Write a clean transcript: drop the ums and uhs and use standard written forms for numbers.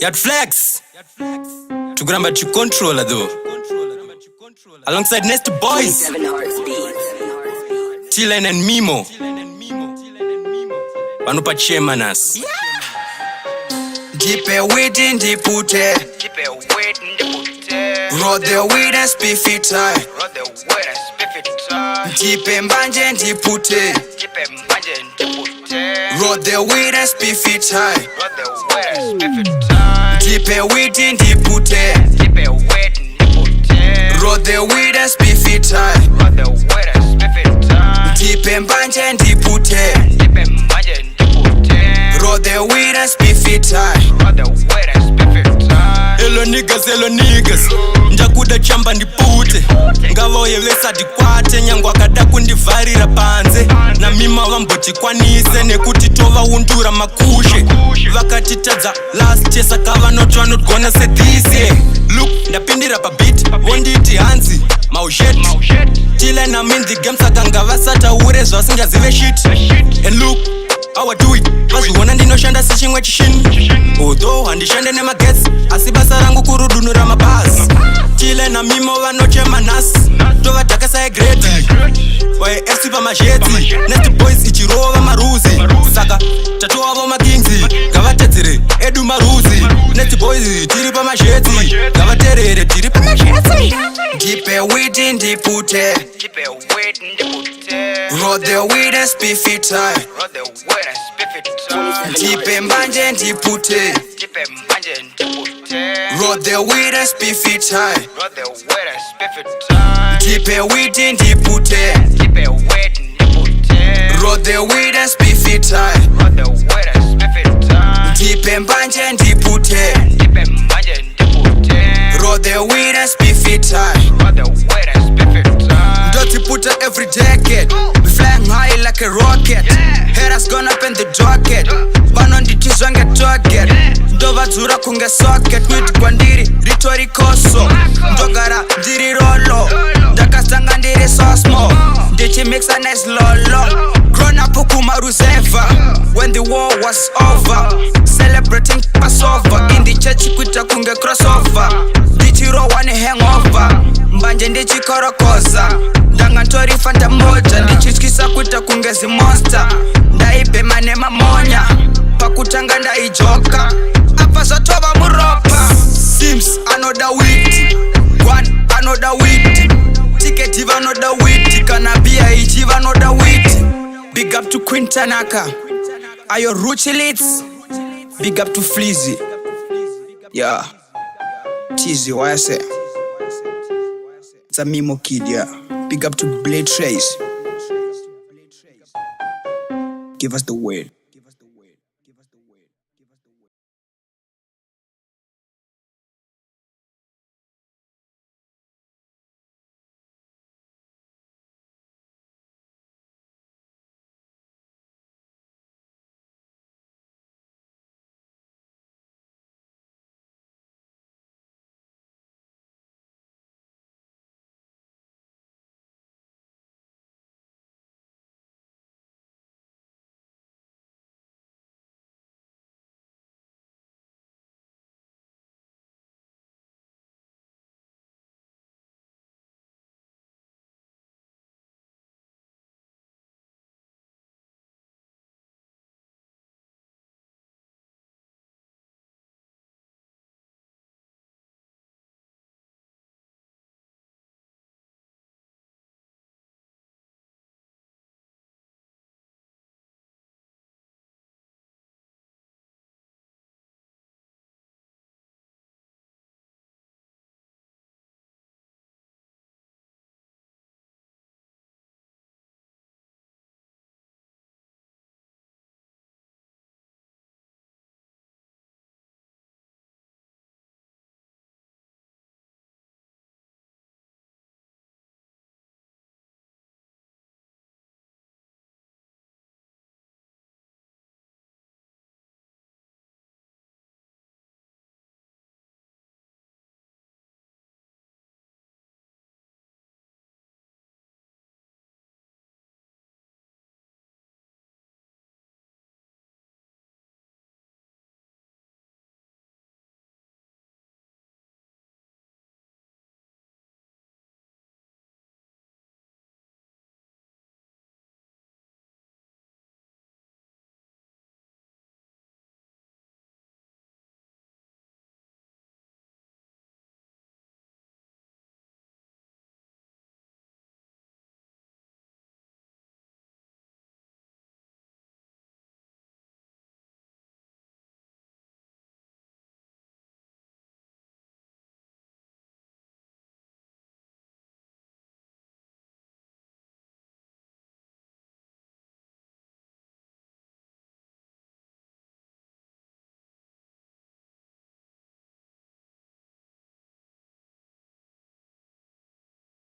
Yard Flex Tuguramba Controller though alongside Nasty Boys Tilen and Mimo Panupa Chemanas Jipe weed in the pute Roll the weed and spiffy tie Jipe mbanje in the pute Roll the weed and spiffy tie Jipe weed in the pute Roll the weed and spiffy tie Jipe mbanje in the pute Roll the weed and spiffy tie Hello niggas Njakuda chamba ndipute Ngavoye vesa dikwate Nyangu akada kundivarira panze Na mima vamboti kwanise Nekuti tova undura makushe Vakatitadza last year Saka not gonna say this year Look, ndapindira pa beat Wonditi hanzi, maujet Till I'm in the game Saka ngavasata ure Zvasingazive shit And look how I do it, vaziona ndinoshanda sechimwe chishini Although handishande nemagets Asi basa rangu kurudunura mabasi Chile na mimo vanochema nasi Tovadhaka saegreti Wae FC pamazhetsi Nasty Boys ichirova maruzi Saka tatova makingzi Ngavatedzere edu maruzi Nasty Boys tiri pamazhetsi Ngavaterere tiri pamazhetsi Jipe weed in the pute Roll the weed and spiffy tie Jipe mbanje in the pute Roll the weed and spiffy tie Jipe weed in the pute Roll the weed and spiffy tie Jipe mbanje in the pute Roll the weed and spiffy tie Dirty puta every decade We flying high like a rocket Haters gone up in the docket Banon di tizwange target Ndova dzura kunge socket Nwiti kwandiri ritori koso Ndogara ndiri rolo Ndakasanga ndiri so small Ndichi mix a nice lolo Grown up kumaruzeva When the war was over Celebrating Passover In the church kuita kunge crossover Ndichiro one hangover Mbanje ndichikorokoza Ndanga ntori fanta moja Ndichiskisa kuita kunge zi monster Ndaibema nema monya Pakutanga ndaijoka Apa zatova muropa Sims another weed One another weed Ticket iva another weed Kanabia ichiva another weed Big up to Queen Tanaka Ayo Ruchi Litz Big up to Fleazy Yeah Tizzy, why I say It's a Mimo kid, yeah. Big up to Blade Trace. Give us the word.